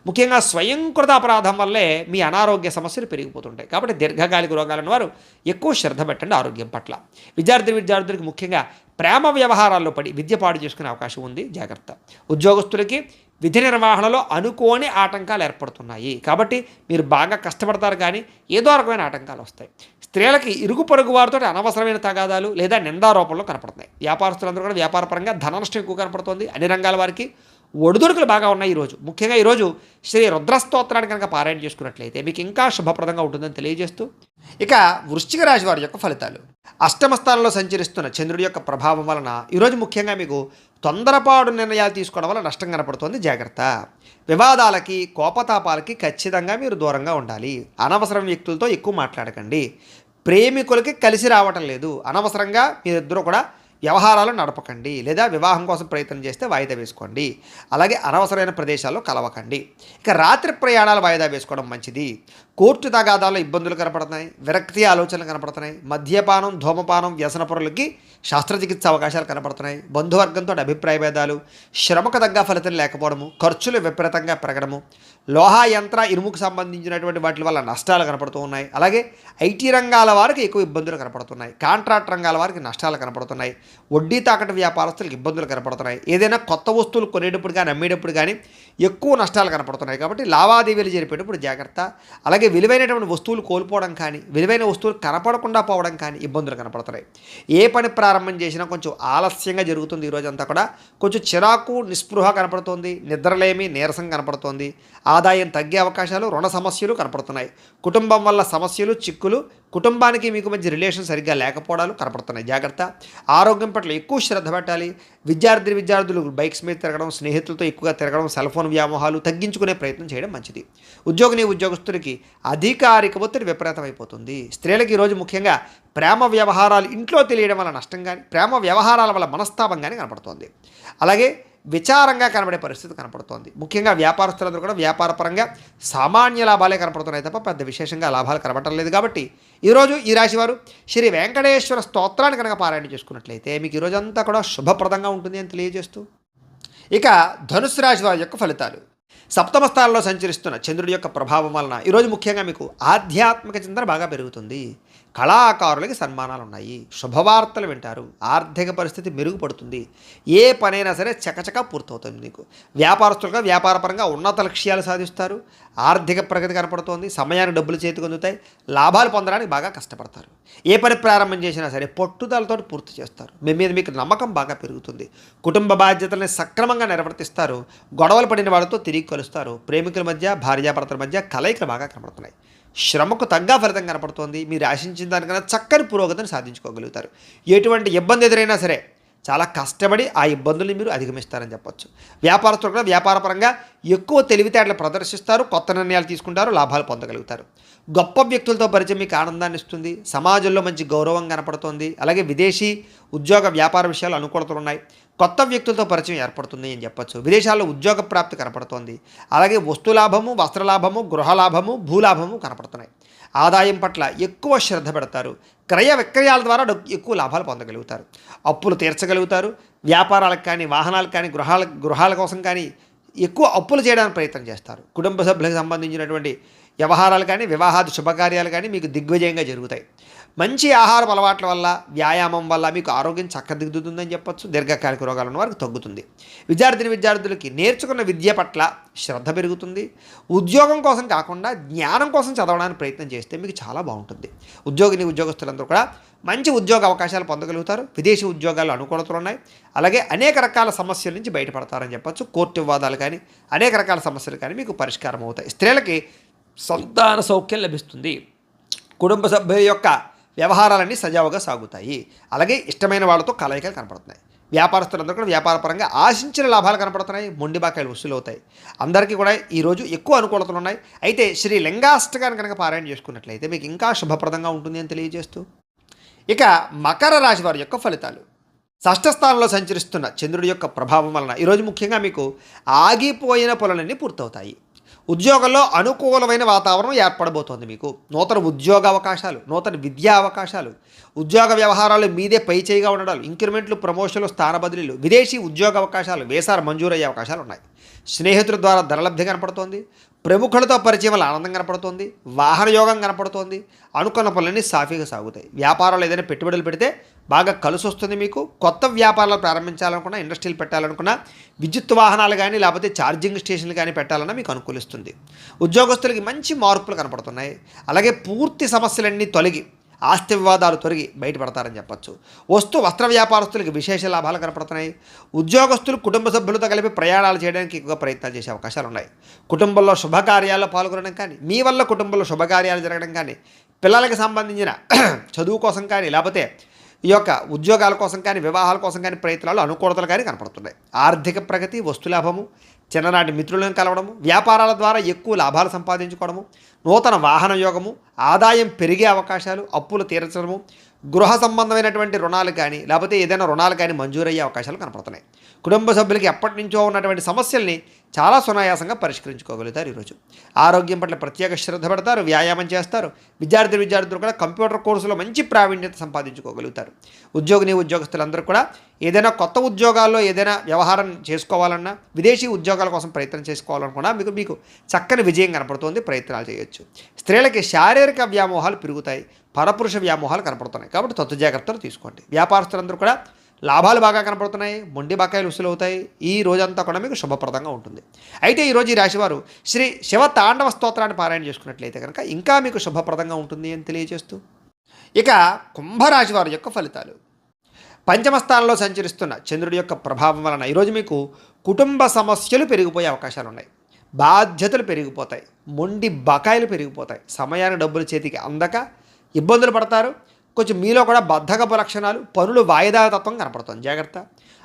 ముఖ్యంగా స్వయంకృత అపరాధం వల్లే మీ అనారోగ్య సమస్యలు పెరిగిపోతుంటాయి కాబట్టి దీర్ఘకాలిక రోగాలను వారు ఎక్కువ శ్రద్ధ పెట్టండి ఆరోగ్యం పట్ల. విద్యార్థులకు ముఖ్యంగా ప్రేమ వ్యవహారాల్లో పడి విద్య పాడు చేసుకునే అవకాశం ఉంది, జాగ్రత్త. ఉద్యోగస్తులకి విధి నిర్వహణలో అనుకోని ఆటంకాలు ఏర్పడుతున్నాయి కాబట్టి మీరు బాగా కష్టపడతారు కానీ ఏదో రకమైన ఆటంకాలు వస్తాయి. స్త్రీలకి ఇరుగు పొరుగు వారితో అనవసరమైన తగాదాలు లేదా నిందారోపణలు కనపడుతున్నాయి. వ్యాపారస్తులందరూ కూడా వ్యాపారపరంగా ధన నష్టం ఎక్కువ కనపడుతుంది. అన్ని రంగాల వారికి ఒడిదుడుకులు బాగా ఉన్నాయి ఈరోజు. ముఖ్యంగా ఈరోజు శ్రీ రుద్రస్తోత్రాన్ని కనుక పారాయణ చేసుకున్నట్లయితే మీకు ఇంకా శుభప్రదంగా ఉంటుందని తెలియజేస్తూ, ఇక వృశ్చిక రాశి వారి యొక్క ఫలితాలు. అష్టమ స్థానంలో సంచరిస్తున్న చంద్రుడి యొక్క ప్రభావం వలన ఈరోజు ముఖ్యంగా మీకు తొందరపాటు నిర్ణయాలు తీసుకోవడం వల్ల నష్టం కనపడుతుంది, జాగ్రత్త. వివాదాలకి, కోపతాపాలకి ఖచ్చితంగా మీరు దూరంగా ఉండాలి. అనవసరం వ్యక్తులతో ఎక్కువ మాట్లాడకండి. ప్రేమికులకి కలిసి రావటం లేదు. అనవసరంగా మీరిద్దరూ కూడా వ్యవహారాలు నడపకండి లేదా వివాహం కోసం ప్రయత్నం చేస్తే వాయిదా వేసుకోండి. అలాగే అనవసరమైన ప్రదేశాల్లో కలవకండి. ఇక రాత్రి ప్రయాణాలు వాయిదా వేసుకోవడం మంచిది. కోర్టు తగాదాల్లో ఇబ్బందులు కనపడుతున్నాయి. విరక్తి ఆలోచనలు కనపడుతున్నాయి. మద్యపానం, ధూమపానం, వ్యసనపరులకి శస్త్రచికిత్స అవకాశాలు కనపడుతున్నాయి. బంధువర్గంతో అభిప్రాయ భేదాలు, శ్రమకు తగ్గ ఫలితం లేకపోవడము, ఖర్చులు విపరీతంగా పెరగడము, లోహ యంత్ర ఇనుముకు సంబంధించినటువంటి వాటి వల్ల నష్టాలు కనపడుతూ ఉన్నాయి. అలాగే ఐటీ రంగాల వారికి ఎక్కువ ఇబ్బందులు కనపడుతున్నాయి. కాంట్రాక్ట్ రంగాల వారికి నష్టాలు కనపడుతున్నాయి. వడ్డీ తాకట్టు వ్యాపారస్తులకు ఇబ్బందులు కనపడుతున్నాయి. ఏదైనా కొత్త వస్తువులు కొనేటప్పుడు కానీ, అమ్మేటప్పుడు కానీ ఎక్కువ నష్టాలు కనపడుతున్నాయి కాబట్టి లావాదేవీలు జరిపేటప్పుడు జాగ్రత్త. అలాగే విలువైనటువంటి వస్తువులు కోల్పోవడం కానీ, విలువైన వస్తువులు కనపడకుండా పోవడం కానీ ఇబ్బందులు కనపడుతున్నాయి. ఏ పని ప్రారంభం చేసినా కొంచెం ఆలస్యంగా జరుగుతుంది. ఈరోజంతా కూడా కొంచెం చిరాకు, నిస్పృహ కనపడుతోంది. నిద్రలేమి, నీరసం కనపడుతోంది. ఆదాయం తగ్గే అవకాశాలు, రుణ సమస్యలు కనపడుతున్నాయి. కుటుంబం వల్ల సమస్యలు, చిక్కులు, కుటుంబానికి మీకు మధ్య రిలేషన్ సరిగ్గా లేకపోవడాలు కనపడుతున్నాయి, జాగ్రత్త. ఆరోగ్యం పట్ల ఎక్కువ శ్రద్ధ పెట్టాలి. విద్యార్థులు బైక్స్ మీద తిరగడం, స్నేహితులతో ఎక్కువగా తిరగడం, సెల్ ఫోన్ వ్యామోహాలు తగ్గించుకునే ప్రయత్నం చేయడం మంచిది. ఉద్యోగస్తులకి అధికారిక ఒత్తిడి విపరీతమైపోతుంది. స్త్రీలకు ఈరోజు ముఖ్యంగా ప్రేమ వ్యవహారాలు ఇంట్లో తెలియడం వల్ల నష్టం కానీ, ప్రేమ వ్యవహారాల వల్ల మనస్తాపం కానీ కనపడుతోంది. అలాగే విచారంగా కనబడే పరిస్థితి కనపడుతోంది. ముఖ్యంగా వ్యాపారస్తులందరూ కూడా వ్యాపారపరంగా సామాన్య లాభాలే కనపడుతున్నాయి తప్ప పెద్ద విశేషంగా లాభాలు కనబడటం లేదు. కాబట్టి ఈరోజు ఈ రాశివారు శ్రీ వెంకటేశ్వర స్తోత్రాన్ని కనుక పారాయణ చేసుకున్నట్లయితే మీకు ఈరోజంతా కూడా శుభప్రదంగా ఉంటుంది అని తెలియజేస్తూ, ఇక ధనుసు రాశి వారి యొక్క ఫలితాలు. సప్తమ స్థానంలో సంచరిస్తున్న చంద్రుడి యొక్క ప్రభావం వలన ఈరోజు ముఖ్యంగా మీకు ఆధ్యాత్మిక చింతన బాగా పెరుగుతుంది. కళాకారులకి సన్మానాలు ఉన్నాయి. శుభవార్తలు వింటారు. ఆర్థిక పరిస్థితి మెరుగుపడుతుంది. ఏ పనైనా సరే చకచకా పూర్తవుతుంది. మీకు వ్యాపారస్తులుగా వ్యాపారపరంగా ఉన్నత లక్ష్యాలు సాధిస్తారు. ఆర్థిక ప్రగతి కనపడుతోంది. సమయానికి డబ్బులు చేతికి అందుతాయి. లాభాలు పొందడానికి బాగా కష్టపడతారు. ఏ పని ప్రారంభం చేసినా సరే పట్టుదలతో పూర్తి చేస్తారు. మీ మీద మీకు నమ్మకం బాగా పెరుగుతుంది. కుటుంబ బాధ్యతల్ని సక్రమంగా నిర్వర్తిస్తారు. గొడవలు పడిన వాళ్ళతో తిరిగి కలుస్తారు. ప్రేమికుల మధ్య, భార్యాభర్తల మధ్య కలయికలు బాగా కనపడుతున్నాయి. శ్రమకు తగ్గ ఫలితం కనపడుతోంది. మీరు ఆశించిన దానికన్నా చక్కని పురోగతిని సాధించుకోగలుగుతారు. ఎటువంటి ఇబ్బంది ఎదురైనా సరే చాలా కష్టపడి ఆ ఇబ్బందుల్ని మీరు అధిగమిస్తారని చెప్పొచ్చు. వ్యాపారస్తులు కూడా వ్యాపారపరంగా ఎక్కువ తెలివితేటలు ప్రదర్శిస్తారు. కొత్త నిర్ణయాలు తీసుకుంటారు. లాభాలు పొందగలుగుతారు. గొప్ప వ్యక్తులతో పరిచయం మీకు ఆనందాన్ని ఇస్తుంది. సమాజంలో మంచి గౌరవం కనపడుతోంది. అలాగే విదేశీ ఉద్యోగ వ్యాపార విషయాలు అనుకూలతలు ఉన్నాయి. కొత్త వ్యక్తులతో పరిచయం ఏర్పడుతుంది అని చెప్పొచ్చు. విదేశాల్లో ఉద్యోగ ప్రాప్తి కనపడుతోంది. అలాగే వస్తులాభము, వస్త్రలాభము, గృహలాభము, భూలాభము కనపడుతున్నాయి. ఆదాయం పట్ల ఎక్కువ శ్రద్ధ పెడతారు. క్రయ విక్రయాల ద్వారా ఎక్కువ లాభాలు పొందగలుగుతారు. అప్పులు తీర్చగలుగుతారు. వ్యాపారాలకు కానీ, వాహనాలకు కానీ, గృహాల కోసం కానీ ఎక్కువ అప్పులు చేయడానికి ప్రయత్నం చేస్తారు. కుటుంబ సభ్యులకు సంబంధించినటువంటి వ్యవహారాలు కానీ వివాహాది శుభకార్యాలు కానీ మీకు దిగ్విజయంగా జరుగుతాయి. మంచి ఆహారం అలవాట్ల వల్ల వ్యాయామం వల్ల మీకు ఆరోగ్యం చక్కదిద్దుతుందని చెప్పొచ్చు. దీర్ఘకాలిక రోగాలు ఉన్న వారికి తగ్గుతుంది. విద్యార్థులకి నేర్చుకున్న విద్య పట్ల శ్రద్ధ పెరుగుతుంది. ఉద్యోగం కోసం కాకుండా జ్ఞానం కోసం చదవడానికి ప్రయత్నం చేస్తే మీకు చాలా బాగుంటుంది. ఉద్యోగస్తులందరూ కూడా మంచి ఉద్యోగ అవకాశాలు పొందగలుగుతారు. విదేశీ ఉద్యోగాలు అనుకూలతలు ఉన్నాయి. అలాగే అనేక రకాల సమస్యల నుంచి బయటపడతారని చెప్పొచ్చు. కోర్టు వివాదాలు కానీ అనేక రకాల సమస్యలు కానీ మీకు పరిష్కారం అవుతాయి. స్త్రీలకి సంతాన సౌఖ్యం లభిస్తుంది. కుటుంబ సభ్యుల యొక్క వ్యవహారాలన్నీ సజావుగా సాగుతాయి. అలాగే ఇష్టమైన వాళ్ళతో కలయికలు కనపడుతున్నాయి. వ్యాపారస్తులందరూ కూడా వ్యాపారపరంగా ఆశించిన లాభాలు కనపడుతున్నాయి. మొండి బాకాయలు వసూలు అవుతాయి. అందరికీ కూడా ఈరోజు ఎక్కువ అనుకూలతలు ఉన్నాయి. అయితే శ్రీ లింగాష్టకాన్ని కనుక పారాయణ చేసుకున్నట్లయితే మీకు ఇంకా శుభప్రదంగా ఉంటుంది అని తెలియజేస్తూ, ఇక మకర రాశి వారి యొక్క ఫలితాలు. షష్ఠ స్థానంలో సంచరిస్తున్న చంద్రుడి యొక్క ప్రభావం వలన ఈరోజు ముఖ్యంగా మీకు ఆగిపోయిన పనులన్నీ పూర్తవుతాయి. ఉద్యోగంలో అనుకూలమైన వాతావరణం ఏర్పడబోతోంది. మీకు నూతన ఉద్యోగ అవకాశాలు, నూతన విద్యా అవకాశాలు, ఉద్యోగ వ్యవహారాలు మీదే పై చేయిగా ఉండడాలు, ఇంక్రిమెంట్లు, ప్రమోషన్లు, స్థాన బదిలీలు, విదేశీ ఉద్యోగ అవకాశాలు, వేసాలు మంజూరయ్యే అవకాశాలు ఉన్నాయి. స్నేహితుల ద్వారా ధనలబ్ధి కనపడుతోంది. ప్రముఖులతో పరిచయం వల్ల ఆనందం కనపడుతోంది. వాహన యోగం కనపడుతోంది. అనుకున్న పనులన్నీ సాఫీగా సాగుతాయి. వ్యాపారాలు ఏదైనా పెట్టుబడులు పెడితే బాగా కలిసి వస్తుంది. మీకు కొత్త వ్యాపారాలు ప్రారంభించాలనుకున్నా, ఇండస్ట్రీలు పెట్టాలనుకున్నా, విద్యుత్ వాహనాలు కానీ లేకపోతే ఛార్జింగ్ స్టేషన్లు కానీ పెట్టాలన్నా మీకు అనుకూలిస్తుంది. ఉద్యోగస్తులకి మంచి మార్పులు కనపడుతున్నాయి. అలాగే పూర్తి సమస్యలన్నీ తొలగి ఆస్తి వివాదాలు తొలగి బయటపడతారని చెప్పచ్చు. వస్త్ర వ్యాపారస్తులకి విశేష లాభాలు కనపడుతున్నాయి. ఉద్యోగస్తులు కుటుంబ సభ్యులతో కలిపి ప్రయాణాలు చేయడానికి ఎక్కువగా ప్రయత్నాలు చేసే అవకాశాలు ఉన్నాయి. కుటుంబంలో శుభకార్యాల్లో పాల్గొనడం కానీ, మీ వల్ల కుటుంబంలో శుభకార్యాలు జరగడం కానీ, పిల్లలకి సంబంధించిన చదువు కోసం కానీ లేకపోతే ఈ యొక్క ఉద్యోగాల కోసం కానీ వివాహాల కోసం కానీ ప్రయత్నాలు అనుకూలతలు కానీ కనపడుతున్నాయి. ఆర్థిక ప్రగతి, వస్తులాభము, చిన్ననాటి మిత్రులను కలవడము, వ్యాపారాల ద్వారా ఎక్కువ లాభాలు సంపాదించుకోవడము, నూతన వాహన యోగము, ఆదాయం పెరిగే అవకాశాలు, అప్పులు తీర్చడము, గృహ సంబంధమైనటువంటి రుణాలు కానీ లేకపోతే ఏదైనా రుణాలు కానీ మంజూరయ్యే అవకాశాలు కనపడుతున్నాయి. కుటుంబ సభ్యులకి ఎప్పటి నుంచో ఉన్నటువంటి సమస్యల్ని చాలా సునాయాసంగా పరిష్కరించుకోగలుగుతారు. ఈరోజు ఆరోగ్యం పట్ల ప్రత్యేక శ్రద్ధ పెడతారు. వ్యాయామం చేస్తారు. విద్యార్థులు కూడా కంప్యూటర్ కోర్సులో మంచి ప్రావీణ్యత సంపాదించుకోగలుగుతారు. ఉద్యోగస్తులందరూ కూడా ఏదైనా కొత్త ఉద్యోగాల్లో ఏదైనా వ్యవహారం చేసుకోవాలన్నా, విదేశీ ఉద్యోగాల కోసం ప్రయత్నం చేసుకోవాలనుకున్నా మీకు చక్కని విజయం కనపడుతుంది. ప్రయత్నాలు చేయొచ్చు. స్త్రీలకి శారీరక వ్యామోహాలు పెరుగుతాయి. పరపురుష వ్యామోహాలు కనపడుతున్నాయి. కాబట్టి తత్తు జాగ్రత్తలు తీసుకోండి. వ్యాపారస్తులందరూ కూడా లాభాలు బాగా కనపడుతున్నాయి. మొండి బకాయిలు వసూలు అవుతాయి. ఈ రోజంతా కూడా మీకు శుభప్రదంగా ఉంటుంది. అయితే ఈరోజు ఈ రాశివారు శ్రీ శివ తాండవ స్తోత్రాన్ని పారాయణ చేసుకున్నట్లయితే కనుక ఇంకా మీకు శుభప్రదంగా ఉంటుంది అని తెలియజేస్తూ, ఇక కుంభరాశి వారి యొక్క ఫలితాలు. పంచమ స్థానంలో సంచరిస్తున్న చంద్రుడి యొక్క ప్రభావం వలన ఈరోజు మీకు కుటుంబ సమస్యలు పెరిగిపోయే అవకాశాలు ఉన్నాయి. బాధ్యతలు పెరిగిపోతాయి. మొండి బకాయిలు పెరిగిపోతాయి. సమయానికి డబ్బులు చేతికి అందక ఇబ్బందులు పడతారు. కొంచెం మీలో కూడా బద్ధకపు లక్షణాలు, పనులు వాయిదా తత్వం కనపడుతుంది. జాగ్రత్త.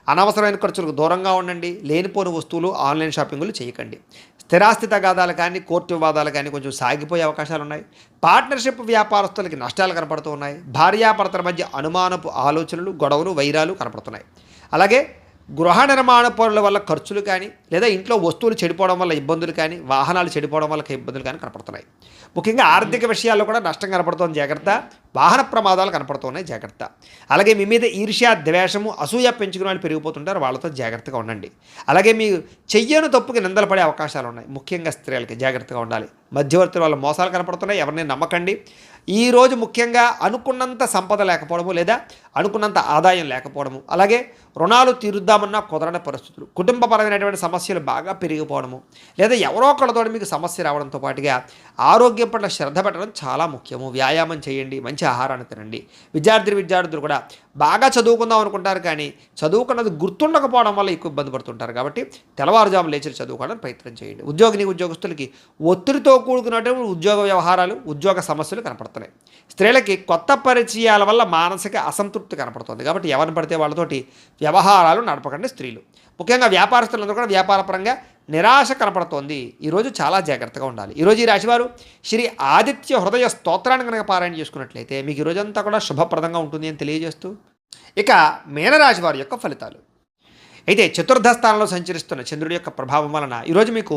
అనవసరమైన ఖర్చులకు దూరంగా ఉండండి. లేనిపోని వస్తువులు, ఆన్లైన్ షాపింగులు చేయకండి. స్థిరాస్తి తగాదాలు కానీ కోర్టు వివాదాలు కానీ కొంచెం సాగిపోయే అవకాశాలు ఉన్నాయి. పార్ట్నర్షిప్ వ్యాపారస్తులకి నష్టాలు కనపడుతూ ఉన్నాయి. భార్యాభర్తల మధ్య అనుమానపు ఆలోచనలు, గొడవలు, వైరాలు కనపడుతున్నాయి. అలాగే గృహ నిర్మాణ పనుల వల్ల ఖర్చులు కానీ లేదా ఇంట్లో వస్తువులు చెడిపోవడం వల్ల ఇబ్బందులు కానీ, వాహనాలు చెడిపోవడం వల్ల ఇబ్బందులు కానీ కనపడుతున్నాయి. ముఖ్యంగా ఆర్థిక విషయాల్లో కూడా నష్టం కనపడుతోంది. జాగ్రత్త. వాహన ప్రమాదాలు కనపడుతున్నాయి. జాగ్రత్త. అలాగే మీ మీద ఈర్ష్య, ద్వేషము, అసూయ పెంచుకునే వాళ్ళు పెరిగిపోతుంటారు. వాళ్ళతో జాగ్రత్తగా ఉండండి. అలాగే మీ చెయ్యను తప్పుకి నిందలు పడే అవకాశాలు ఉన్నాయి. ముఖ్యంగా స్త్రీలకి జాగ్రత్తగా ఉండాలి. మధ్యవర్తుల వల్ల మోసాలు కనపడుతున్నాయి. ఎవరిని నమ్మకండి. ఈరోజు ముఖ్యంగా అనుకున్నంత సంపద లేకపోవడము లేదా అనుకున్నంత ఆదాయం లేకపోవడము, అలాగే రుణాలు తీరుద్దామన్నా కుదరని పరిస్థితులు, కుటుంబపరమైనటువంటి సమస్యలు బాగా పెరిగిపోవడము, లేదా ఎవరో ఒకళ్ళతో మీకు సమస్య రావడంతో పాటుగా ఆరోగ్యం పట్ల శ్రద్ధ పెట్టడం చాలా ముఖ్యము. వ్యాయామం చేయండి. మంచి ఆహారాన్ని తినండి. విద్యార్థులు కూడా బాగా చదువుకుందాం అనుకుంటారు కానీ చదువుకున్నది గుర్తుండకపోవడం వల్ల ఎక్కువ ఇబ్బంది పడుతుంటారు. కాబట్టి తెల్లవారుజాము లేచి చదువుకోవడానికి ప్రయత్నం చేయండి. ఉద్యోగస్తులకి ఒత్తిడితో కూడుకున్నటువంటి ఉద్యోగ వ్యవహారాలు, ఉద్యోగ సమస్యలు కనపడుతున్నాయి. స్త్రీలకి కొత్త పరిచయాల వల్ల మానసిక అసంతృప్తి కనపడుతుంది. కాబట్టి ఎవరిని పడితే వాళ్ళతోటి వ్యవహారాలు నడపకండి. స్త్రీలు ముఖ్యంగా వ్యాపారస్తులందరూ కూడా వ్యాపారపరంగా నిరాశ కనపడుతోంది. ఈరోజు చాలా జాగ్రత్తగా ఉండాలి. ఈరోజు ఈ రాశివారు శ్రీ ఆదిత్య హృదయ స్తోత్రాన్ని కనుక పారాయణ చేసుకున్నట్లయితే మీకు ఈరోజంతా కూడా శుభప్రదంగా ఉంటుంది అని తెలియజేస్తూ, ఇక మీనరాశి వారి యొక్క ఫలితాలు. అయితే చతుర్థ స్థానంలో సంచరిస్తున్న చంద్రుడి యొక్క ప్రభావం వలన ఈరోజు మీకు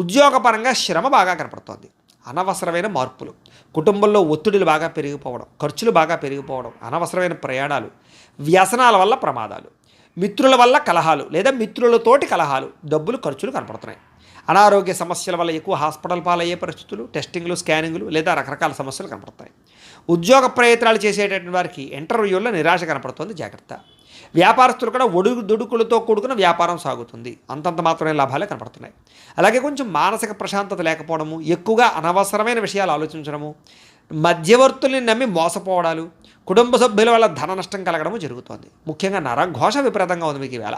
ఉద్యోగపరంగా శ్రమ బాగా కనపడుతోంది. అనవసరమైన మార్పులు, కుటుంబంలో ఒత్తిడులు బాగా పెరిగిపోవడం, ఖర్చులు బాగా పెరిగిపోవడం, అనవసరమైన ప్రయాణాలు, వ్యసనాల వల్ల ప్రమాదాలు, మిత్రుల వల్ల కలహాలు లేదా మిత్రులతోటి కలహాలు, డబ్బులు ఖర్చులు కనపడుతున్నాయి. అనారోగ్య సమస్యల వల్ల ఎక్కువ హాస్పిటల్ పాలయ్యే పరిస్థితులు, టెస్టింగ్లు, స్కానింగ్లు లేదా రకరకాల సమస్యలు కనపడతాయి. ఉద్యోగ ప్రయత్నాలు చేసేటటువంటి వారికి ఇంటర్వ్యూల్లో నిరాశ కనపడుతుంది, జాగ్రత్త. వ్యాపారస్తులు కూడా ఒడుదుడుకులతో కూడుకున్న వ్యాపారం సాగుతుంది, అంతంత మాత్రమే లాభాలే కనపడుతున్నాయి. అలాగే కొంచెం మానసిక ప్రశాంతత లేకపోవడము, ఎక్కువగా అనవసరమైన విషయాలు ఆలోచించడము, మధ్యవర్తుల్ని నమ్మి మోసపోవడాలు, కుటుంబ సభ్యుల వల్ల ధన నష్టం కలగడము జరుగుతోంది. ముఖ్యంగా నరఘోష విపరీతంగా ఉంది మీకు ఈవేళ.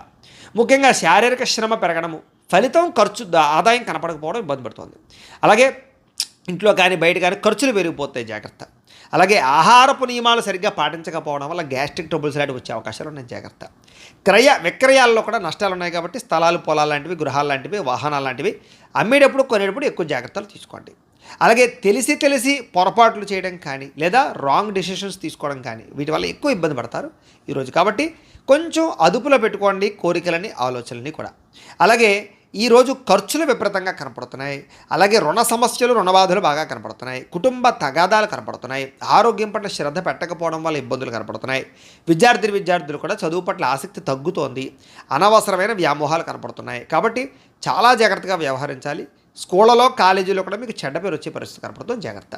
ముఖ్యంగా శారీరక శ్రమ పెరగడము, ఫలితం ఖర్చు ఆదాయం కనపడకపోవడం ఇబ్బంది పడుతుంది. అలాగే ఇంట్లో కానీ బయట కానీ ఖర్చులు పెరిగిపోతాయి, జాగ్రత్త. అలాగే ఆహారపు నియమాలు సరిగ్గా పాటించకపోవడం వల్ల గ్యాస్ట్రిక్ ట్రబుల్స్ లాంటివి వచ్చే అవకాశాలు ఉన్నాయి, జాగ్రత్త. క్రయ విక్రయాల్లో కూడా నష్టాలు ఉన్నాయి కాబట్టి స్థలాలు, పొలాలు లాంటివి, గృహాలు లాంటివి, వాహనాలు లాంటివి అమ్మేటప్పుడు కొనేటప్పుడు ఎక్కువ జాగ్రత్తలు తీసుకోండి. అలాగే తెలిసి పొరపాట్లు చేయడం కానీ లేదా రాంగ్ డెసిషన్స్ తీసుకోవడం కానీ వీటి వల్ల ఎక్కువ ఇబ్బంది పడతారు ఈరోజు. కాబట్టి కొంచెం అదుపులో పెట్టుకోండి కోరికలని, ఆలోచనలని కూడా. అలాగే ఈరోజు ఖర్చులు విపరీతంగా కనపడుతున్నాయి. అలాగే రుణ సమస్యలు, రుణబాధలు బాగా కనపడుతున్నాయి. కుటుంబ తగాదాలు కనపడుతున్నాయి. ఆరోగ్యం పట్ల శ్రద్ధ పెట్టకపోవడం వల్ల ఇబ్బందులు కనపడుతున్నాయి. విద్యార్థులు కూడా చదువు పట్ల ఆసక్తి తగ్గుతోంది. అనవసరమైన వ్యామోహాలు కనపడుతున్నాయి. కాబట్టి చాలా జాగ్రత్తగా వ్యవహరించాలి. స్కూళ్ళలో, కాలేజీలో కూడా మీకు చెడ్డ పేరు వచ్చే పరిస్థితి కనపడుతుంది, జాగ్రత్త.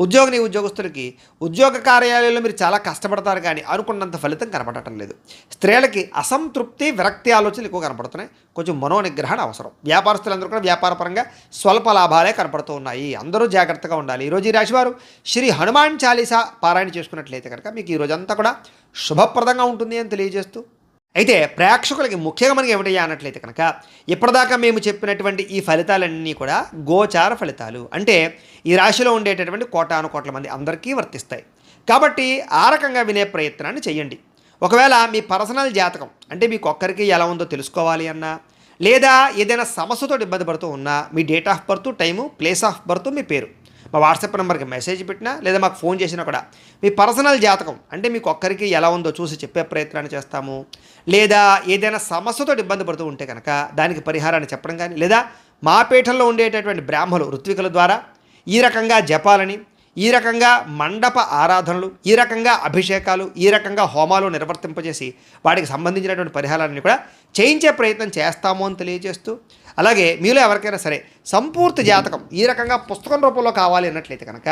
ఉద్యోగస్తులకి ఉద్యోగ కార్యాలయంలో మీరు చాలా కష్టపడతారు కానీ అనుకున్నంత ఫలితం కనపడటం లేదు. స్త్రీలకి అసంతృప్తి, విరక్తి ఆలోచనలు ఎక్కువ కనపడుతున్నాయి. కొంచెం మనోనిగ్రహణ అవసరం. వ్యాపారస్తులందరూ కూడా వ్యాపారపరంగా స్వల్ప లాభాలే కనపడుతూ ఉన్నాయి. అందరూ జాగ్రత్తగా ఉండాలి. ఈరోజు ఈ రాశివారు శ్రీ హనుమాన్ చాలీసా పారాయణ చేసుకున్నట్లయితే కనుక మీకు ఈ రోజంతా కూడా శుభప్రదంగా ఉంటుంది అని తెలియజేస్తూ, అయితే ప్రేక్షకులకి ముఖ్యంగా మనకి ఏమిటయ్యా అన్నట్లయితే కనుక ఇప్పటిదాకా మేము చెప్పినటువంటి ఈ ఫలితాలన్నీ కూడా గోచార ఫలితాలు, అంటే ఈ రాశిలో ఉండేటటువంటి కోటాను కోట్ల మంది అందరికీ వర్తిస్తాయి. కాబట్టి ఆ రకంగా వినే ప్రయత్నాన్ని చేయండి. ఒకవేళ మీ పర్సనల్ జాతకం అంటే మీకు ఒక్కరికి ఎలా ఉందో తెలుసుకోవాలి అన్నా, లేదా ఏదైనా సమస్యతో ఇబ్బంది పడుతూ ఉన్నా, మీ date of birth, time, place of birth, మీ పేరు మా వాట్సాప్ నెంబర్కి మెసేజ్ పెట్టినా లేదా మాకు ఫోన్ చేసినా కూడా మీ పర్సనల్ జాతకం అంటే మీకు ఒక్కరికి ఎలా ఉందో చూసి చెప్పే ప్రయత్నాన్ని చేస్తాము. లేదా ఏదైనా సమస్యతో ఇబ్బంది పడుతూ ఉంటే కనుక దానికి పరిహారాన్ని చెప్పడం కానీ, లేదా మా పీఠంలో ఉండేటటువంటి బ్రాహ్మలు, ఋత్వికుల ద్వారా ఈ రకంగా జపాలని, ఈ రకంగా మండప ఆరాధనలు, ఈ రకంగా అభిషేకాలు, ఈ రకంగా హోమాలు నిర్వర్తింపజేసి వాటికి సంబంధించినటువంటి పరిహారాన్ని కూడా చేయించే ప్రయత్నం చేస్తాము అని తెలియజేస్తూ, అలాగే మీలో ఎవరికైనా సరే సంపూర్తి జాతకం ఈ రకంగా పుస్తకం రూపంలో కావాలి అన్నట్లయితే కనుక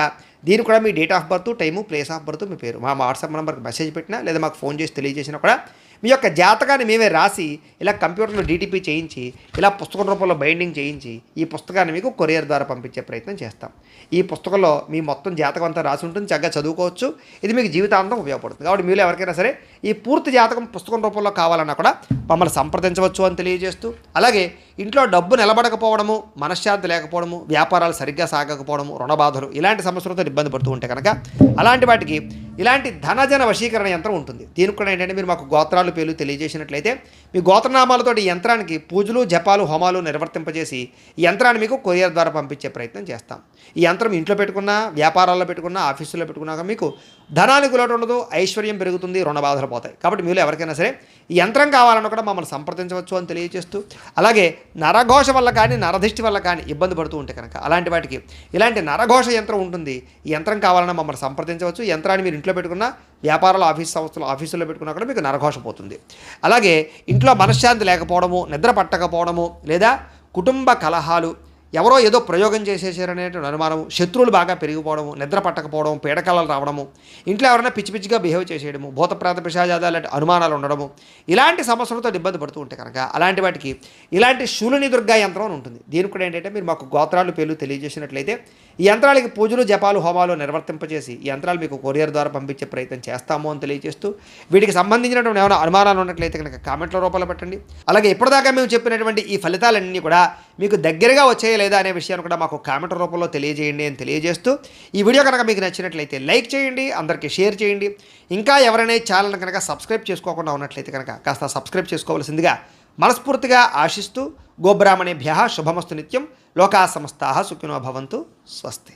దీని కూడా మీ date of birth, time, place of birth, మీ పేరు మా వాట్సాప్ నెంబర్కి మెసేజ్ పెట్టినా లేదా మాకు ఫోన్ చేసి తెలియజేసినా కూడా మీ యొక్క జాతకాన్ని మేమే రాసి ఇలా కంప్యూటర్లో డీటీపీ చేయించి ఇలా పుస్తకం రూపంలో బైండింగ్ చేయించి ఈ పుస్తకాన్ని మీకు కొరియర్ ద్వారా పంపించే ప్రయత్నం చేస్తాం. ఈ పుస్తకంలో మీ మొత్తం జాతకం అంతా రాసి ఉంటుంది, చక్కగా చదువుకోవచ్చు. ఇది మీకు జీవితాంతం ఉపయోగపడుతుంది. కాబట్టి మీరు ఎవరికైనా సరే ఈ పూర్తి జాతకం పుస్తకం రూపంలో కావాలన్నా కూడా మమ్మల్ని సంప్రదించవచ్చు అని తెలియజేస్తూ, అలాగే ఇంట్లో డబ్బు నిలబడకపోవడము, మనశ్శాంతి లేకపోవడము, వ్యాపారాలు సరిగ్గా సాగకపోవడము, రుణబాధలు ఇలాంటి సమస్యలతో ఇబ్బంది పడుతూ ఉంటే కనుక అలాంటి వాటికి ఇలాంటి ధనజన వశీకరణ యంత్రం ఉంటుంది. దీనికి కూడా ఏంటంటే మీరు మాకు గోత్రాలు, పేర్లు తెలియజేసినట్లయితే మీ గోత్రనామాలతో ఈ యంత్రానికి పూజలు, జపాలు, హోమాలు నిర్వర్తింపజేసి ఈ యంత్రాన్ని మీకు కొరియర్ ద్వారా పంపించే ప్రయత్నం చేస్తాం. ఈ యంత్రం ఇంట్లో పెట్టుకున్నా, వ్యాపారాల్లో పెట్టుకున్నా, ఆఫీసులో పెట్టుకున్నాక మీకు ధనానికి లోటు ఉండదు, ఐశ్వర్యం పెరుగుతుంది, రుణబాధలు పోతాయి. కాబట్టి మీరు ఎవరికైనా సరే ఈ యంత్రం కావాలన్నా కూడా మమ్మల్ని సంప్రదించవచ్చు అని తెలియజేస్తూ, అలాగే నరఘోష వల్ల కానీ, నరదిష్టి వల్ల కానీ ఇబ్బంది పడుతూ ఉంటే కనుక అలాంటి వాటికి ఇలాంటి నరఘోష యంత్రం ఉంటుంది. ఈ యంత్రం కావాలన్నా మమ్మల్ని సంప్రదించవచ్చు. ఈ యంత్రాన్ని మీరు ఇంట్లో పెట్టుకున్న, వ్యాపారాలు, ఆఫీసుల్లో పెట్టుకున్నా కూడా మీకు నరఘోష పోతుంది. అలాగే ఇంట్లో మనశ్శాంతి లేకపోవడము, నిద్ర పట్టకపోవడము, లేదా కుటుంబ కలహాలు, ఎవరో ఏదో ప్రయోగం చేసేసారనేటువంటి అనుమానము, శత్రువులు బాగా పెరిగిపోవడము, నిద్ర పట్టకపోవడం, పీడకలలు రావడము, ఇంట్లో ఎవరైనా పిచ్చి పిచ్చిగా బిహేవ్ చేసేయడము, భూత ప్రేత పిశాచాలు లాంటి అనుమానాలు ఉండడము, ఇలాంటి సమస్యలతో ఇబ్బంది పడుతూ ఉంటే కనుక అలాంటి వాటికి ఇలాంటి శూలిని దుర్గా యంత్రం అని ఉంటుంది. దీనికి కూడా ఏంటంటే మీరు మాకు గోత్రాలు, పేర్లు తెలియజేసినట్లయితే ఈ యంత్రాలకి పూజలు, జపాలు, హోమాలు నిర్వర్తింపజేసి ఈ యంత్రాలు మీకు కొరియర్ ద్వారా పంపించే ప్రయత్నం చేస్తాము అని తెలియజేస్తూ, వీటికి సంబంధించినటువంటి ఏమైనా అనుమానాలు ఉన్నట్లయితే కనుక కామెంట్ల రూపంలో పెట్టండి. అలాగే ఇప్పటిదాకా మేము చెప్పినటువంటి ఈ ఫలితాలన్నీ కూడా మీకు దగ్గరగా వచ్చాయా లేదా అనే విషయాన్ని కూడా మాకు కామెంట్ రూపంలో తెలియజేయండి అని తెలియజేస్తూ, ఈ వీడియో కనుక మీకు నచ్చినట్లయితే లైక్ చేయండి, అందరికీ షేర్ చేయండి. ఇంకా ఎవరైనా ఛానల్ కనుక సబ్స్క్రైబ్ చేసుకోకుండా ఉన్నట్లయితే కనుక కాస్త సబ్స్క్రైబ్ చేసుకోవాల్సిందిగా మనస్ఫూర్తిగా ఆశిస్తూ, గోబ్రాహ్మణేభ్యః శుభమస్తు నిత్యం, లోకా సమస్తాః సుఖినో భవంతు, స్వస్తి.